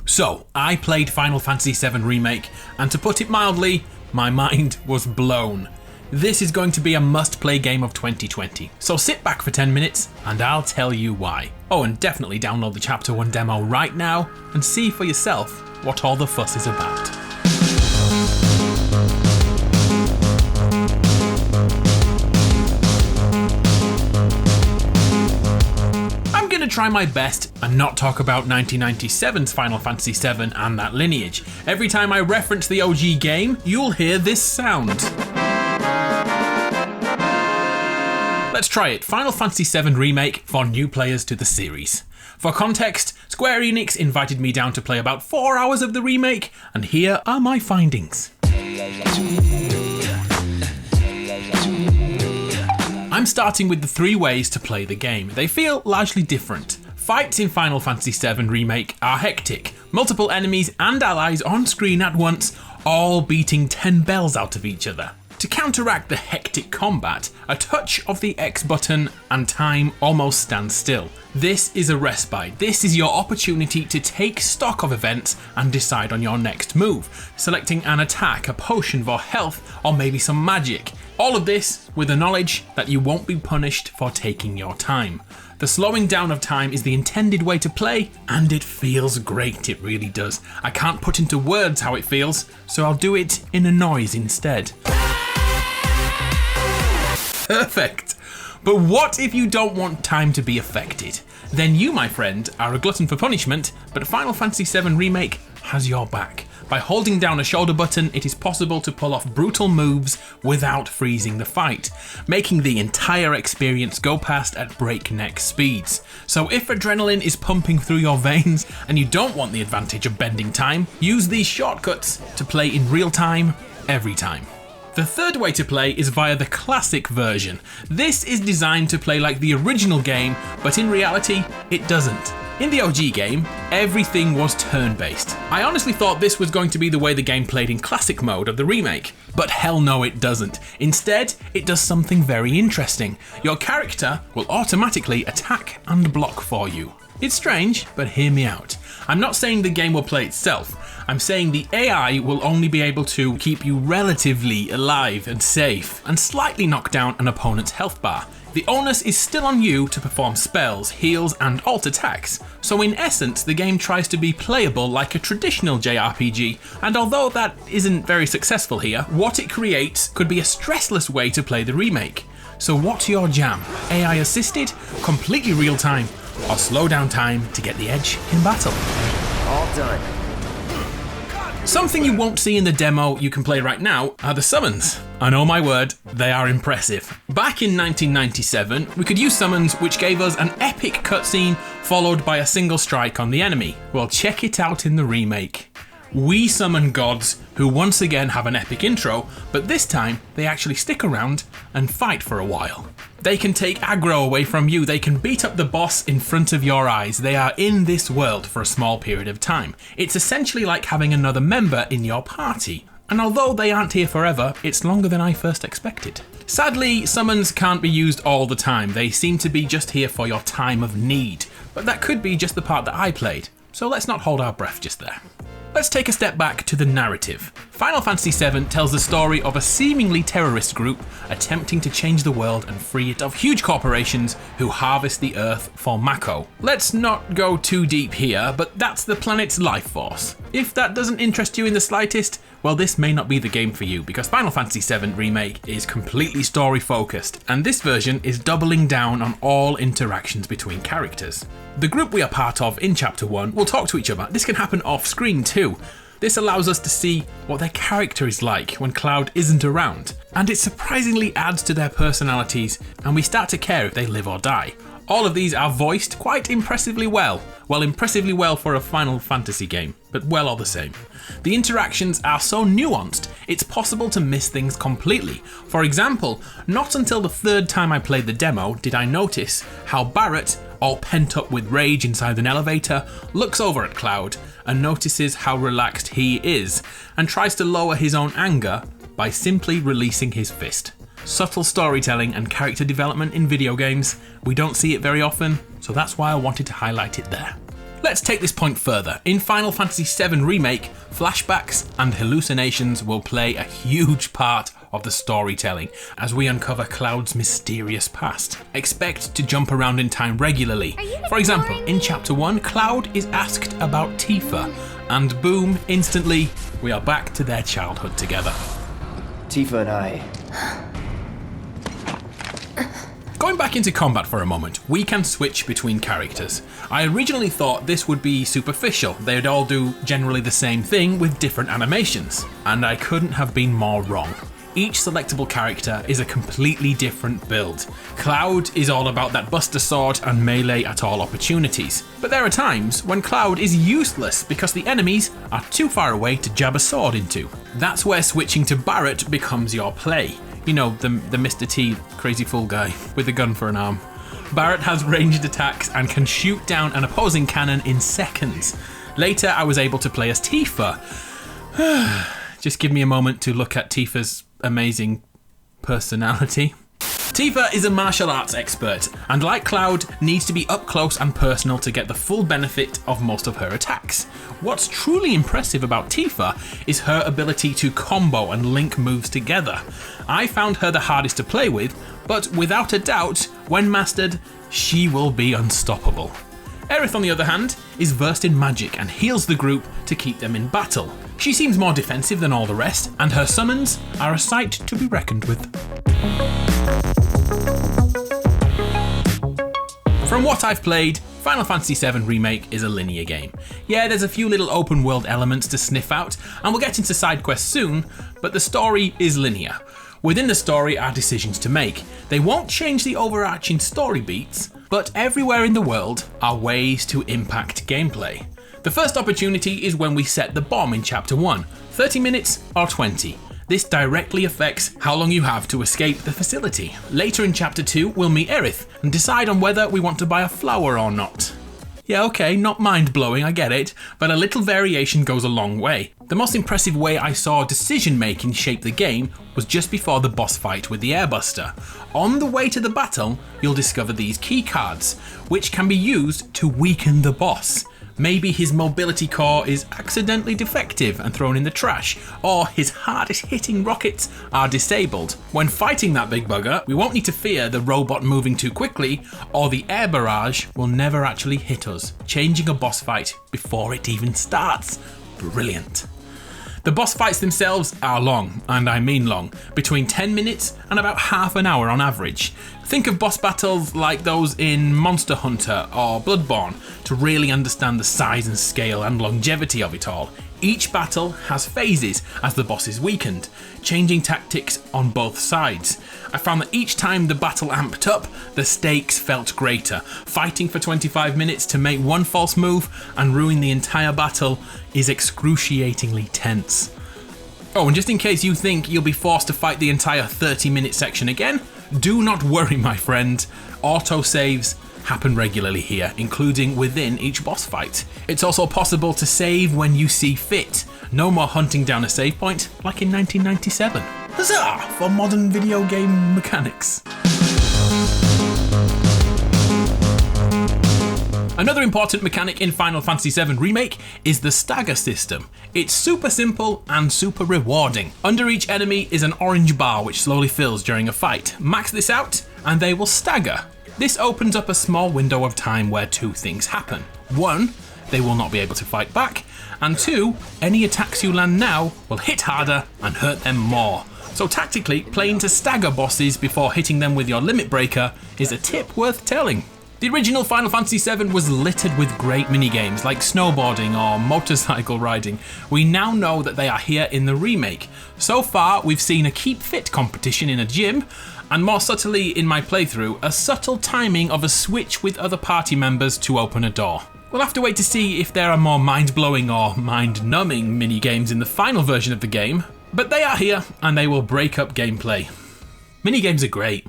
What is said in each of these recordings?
So, I played Final Fantasy VII Remake, and to put it mildly, my mind was blown. This is going to be a must-play game of 2020, so sit back for 10 minutes and I'll tell you why. Oh, and definitely download the Chapter 1 demo right now and see for yourself what all the fuss is about. I'm gonna try my best and not talk about 1997's Final Fantasy VII and that lineage. Every time I reference the OG game, you'll hear this sound. Let's try it. Final Fantasy VII Remake for new players to the series. For context, Square Enix invited me down to play about 4 hours of the remake, and here are my findings. I'm starting with the 3 ways to play the game. They feel largely different. Fights in Final Fantasy VII Remake are hectic. Multiple enemies and allies on screen at once, all beating 10 bells out of each other. To counteract the hectic combat, a touch of the X button and time almost stands still. This is a respite. This is your opportunity to take stock of events and decide on your next move, selecting an attack, a potion for health, or maybe some magic. All of this with the knowledge that you won't be punished for taking your time. The slowing down of time is the intended way to play, and it feels great, it really does. I can't put into words how it feels, so I'll do it in a noise instead. Perfect. But what if you don't want time to be affected? Then you, my friend, are a glutton for punishment, but Final Fantasy VII Remake has your back. By holding down a shoulder button, it is possible to pull off brutal moves without freezing the fight, making the entire experience go past at breakneck speeds. So if adrenaline is pumping through your veins and you don't want the advantage of bending time, use these shortcuts to play in real time, every time. The third way to play is via the classic version. This is designed to play like the original game, but in reality, it doesn't. In the OG game, everything was turn-based. I honestly thought this was going to be the way the game played in classic mode of the remake, but hell no it doesn't. Instead, it does something very interesting. Your character will automatically attack and block for you. It's strange, but hear me out. I'm not saying the game will play itself. I'm saying the AI will only be able to keep you relatively alive and safe, and slightly knock down an opponent's health bar. The onus is still on you to perform spells, heals, and alt attacks. So in essence, the game tries to be playable like a traditional JRPG, and although that isn't very successful here, what it creates could be a stressless way to play the remake. So what's your jam? AI assisted, completely real time, or slow down time to get the edge in battle? All done. Something you won't see in the demo you can play right now are the summons. And oh my word, they are impressive. Back in 1997, we could use summons which gave us an epic cutscene followed by a single strike on the enemy. Well, check it out in the remake. We summon gods who once again have an epic intro, but this time they actually stick around and fight for a while. They can take aggro away from you, they can beat up the boss in front of your eyes, they are in this world for a small period of time. It's essentially like having another member in your party. And although they aren't here forever, it's longer than I first expected. Sadly, summons can't be used all the time, they seem to be just here for your time of need. But that could be just the part that I played, so let's not hold our breath just there. Let's take a step back to the narrative. Final Fantasy VII tells the story of a seemingly terrorist group attempting to change the world and free it of huge corporations who harvest the Earth for Mako. Let's not go too deep here, but that's the planet's life force. If that doesn't interest you in the slightest, well, this may not be the game for you, because Final Fantasy VII Remake is completely story focused, and this version is doubling down on all interactions between characters. The group we are part of in Chapter 1 will talk to each other. This can happen off screen too. This allows us to see what their character is like when Cloud isn't around, and it surprisingly adds to their personalities, and we start to care if they live or die. All of these are voiced quite impressively well. Well, impressively well for a Final Fantasy game, but well all the same. The interactions are so nuanced, it's possible to miss things completely. For example, not until the third time I played the demo did I notice how Barrett, all pent up with rage inside an elevator, looks over at Cloud and notices how relaxed he is, and tries to lower his own anger by simply releasing his fist. Subtle storytelling and character development in video games, we don't see it very often, so that's why I wanted to highlight it there. Let's take this point further. In Final Fantasy VII Remake, flashbacks and hallucinations will play a huge part of the storytelling as we uncover Cloud's mysterious past. Expect to jump around in time regularly. For example, in Chapter 1, Cloud is asked about Tifa, and boom, instantly, we are back to their childhood together. Tifa and I... Going back into combat for a moment, we can switch between characters. I originally thought this would be superficial, they'd all do generally the same thing with different animations, and I couldn't have been more wrong. Each selectable character is a completely different build. Cloud is all about that Buster Sword and melee at all opportunities, but there are times when Cloud is useless because the enemies are too far away to jab a sword into. That's where switching to Barret becomes your play. You know, the Mr. T crazy fool guy with a gun for an arm. Barret has ranged attacks and can shoot down an opposing cannon in seconds. Later, I was able to play as Tifa. Just give me a moment to look at Tifa's amazing personality. Tifa is a martial arts expert, and like Cloud, needs to be up close and personal to get the full benefit of most of her attacks. What's truly impressive about Tifa is her ability to combo and link moves together. I found her the hardest to play with, but without a doubt, when mastered, she will be unstoppable. Aerith, on the other hand, is versed in magic and heals the group to keep them in battle. She seems more defensive than all the rest, and her summons are a sight to be reckoned with. From what I've played, Final Fantasy VII Remake is a linear game. Yeah, there's a few little open world elements to sniff out, and we'll get into side quests soon, but the story is linear. Within the story are decisions to make. They won't change the overarching story beats, but everywhere in the world are ways to impact gameplay. The first opportunity is when we set the bomb in Chapter 1, 30 minutes or 20. This directly affects how long you have to escape the facility. Later in Chapter 2, we'll meet Aerith and decide on whether we want to buy a flower or not. Yeah, okay, not mind-blowing, I get it, but a little variation goes a long way. The most impressive way I saw decision-making shape the game was just before the boss fight with the Airbuster. On the way to the battle, you'll discover these key cards, which can be used to weaken the boss. Maybe his mobility core is accidentally defective and thrown in the trash, or his hardest hitting rockets are disabled. When fighting that big bugger, we won't need to fear the robot moving too quickly, or the air barrage will never actually hit us, changing a boss fight before it even starts. Brilliant. The boss fights themselves are long, and I mean long, between 10 minutes and about half an hour on average. Think of boss battles like those in Monster Hunter or Bloodborne to really understand the size and scale and longevity of it all. Each battle has phases as the boss is weakened, changing tactics on both sides. I found that each time the battle amped up, the stakes felt greater. Fighting for 25 minutes to make one false move and ruin the entire battle is excruciatingly tense. Oh, and just in case you think you'll be forced to fight the entire 30-minute section again, do not worry, my friend. Autosaves happen regularly here, including within each boss fight. It's also possible to save when you see fit. No more hunting down a save point like in 1997. Huzzah for modern video game mechanics. Another important mechanic in Final Fantasy VII Remake is the stagger system. It's super simple and super rewarding. Under each enemy is an orange bar which slowly fills during a fight. Max this out and they will stagger. This opens up a small window of time where two things happen. One, they will not be able to fight back, and two, any attacks you land now will hit harder and hurt them more. So tactically, playing to stagger bosses before hitting them with your limit breaker is a tip worth telling. The original Final Fantasy VII was littered with great minigames like snowboarding or motorcycle riding. We now know that they are here in the remake. So far, we've seen a keep fit competition in a gym, and more subtly in my playthrough, a subtle timing of a switch with other party members to open a door. We'll have to wait to see if there are more mind-blowing or mind-numbing minigames in the final version of the game, but they are here and they will break up gameplay. Minigames are great.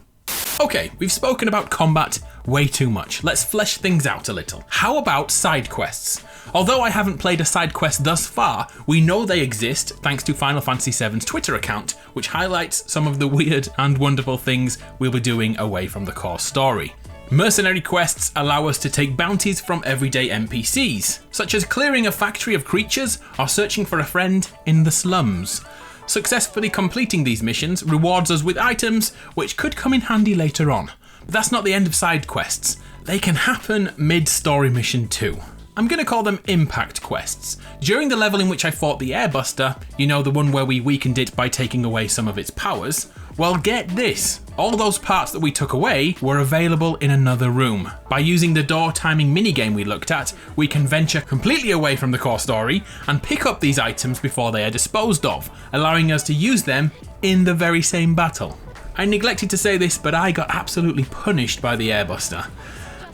Okay, we've spoken about combat way too much. Let's flesh things out a little. How about side quests? Although I haven't played a side quest thus far, we know they exist thanks to Final Fantasy VII's Twitter account, which highlights some of the weird and wonderful things we'll be doing away from the core story. Mercenary quests allow us to take bounties from everyday NPCs, such as clearing a factory of creatures or searching for a friend in the slums. Successfully completing these missions rewards us with items which could come in handy later on. But that's not the end of side quests. They can happen mid-story mission too. I'm going to call them impact quests. During the level in which I fought the Airbuster, you know, the one where we weakened it by taking away some of its powers, well, get this. All those parts that we took away were available in another room. By using the door timing minigame we looked at, we can venture completely away from the core story and pick up these items before they are disposed of, allowing us to use them in the very same battle. I neglected to say this, but I got absolutely punished by the Airbuster.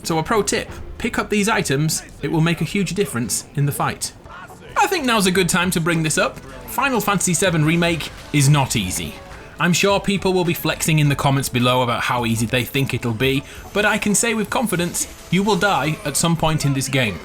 So a pro tip, pick up these items, it will make a huge difference in the fight. I think now's a good time to bring this up. Final Fantasy VII Remake is not easy. I'm sure people will be flexing in the comments below about how easy they think it'll be, but I can say with confidence, you will die at some point in this game.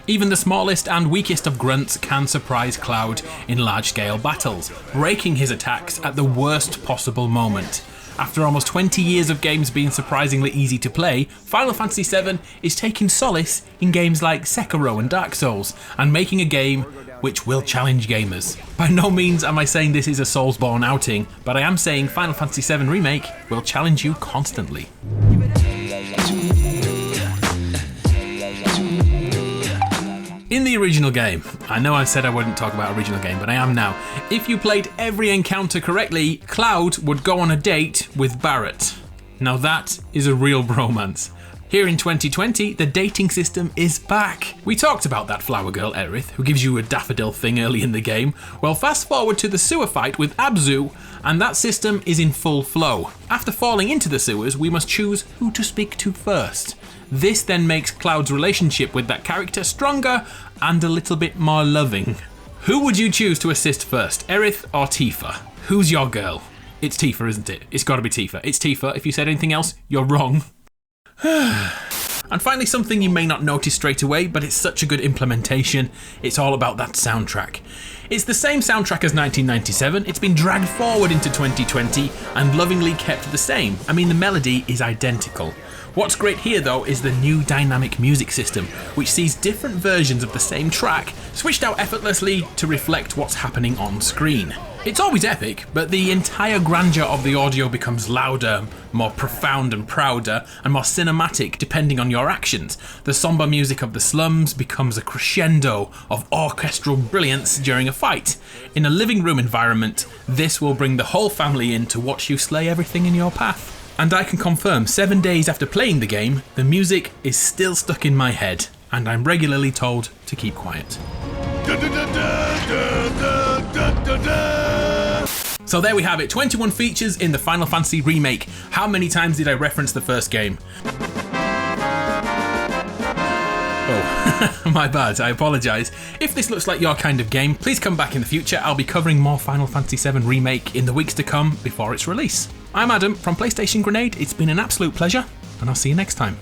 Even the smallest and weakest of grunts can surprise Cloud in large-scale battles, breaking his attacks at the worst possible moment. After almost 20 years of games being surprisingly easy to play, Final Fantasy VII is taking solace in games like Sekiro and Dark Souls, and making a game which will challenge gamers. By no means am I saying this is a Soulsborne outing, but I am saying Final Fantasy VII Remake will challenge you constantly. In the original game, I know I said I wouldn't talk about original game, but I am now. If you played every encounter correctly, Cloud would go on a date with Barrett. Now that is a real bromance. Here in 2020, the dating system is back. We talked about that flower girl, Aerith, who gives you a daffodil thing early in the game. Well, fast forward to the sewer fight with Abzu, and that system is in full flow. After falling into the sewers, we must choose who to speak to first. This then makes Cloud's relationship with that character stronger and a little bit more loving. Who would you choose to assist first, Aerith or Tifa? Who's your girl? It's Tifa, isn't it? It's gotta be Tifa. It's Tifa. If you said anything else, you're wrong. And finally, something you may not notice straight away, but it's such a good implementation. It's all about that soundtrack. It's the same soundtrack as 1997, it's been dragged forward into 2020 and lovingly kept the same. I mean, the melody is identical. What's great here though is the new dynamic music system, which sees different versions of the same track switched out effortlessly to reflect what's happening on screen. It's always epic, but the entire grandeur of the audio becomes louder, more profound and prouder, and more cinematic depending on your actions. The somber music of the slums becomes a crescendo of orchestral brilliance during a fight. In a living room environment, this will bring the whole family in to watch you slay everything in your path. And I can confirm, 7 days after playing the game, the music is still stuck in my head, and I'm regularly told to keep quiet. So there we have it, 21 features in the Final Fantasy Remake. How many times did I reference the first game? Oh, my bad, I apologise. If this looks like your kind of game, please come back in the future. I'll be covering more Final Fantasy VII Remake in the weeks to come before its release. I'm Adam from PlayStation Grenade. It's been an absolute pleasure, and I'll see you next time.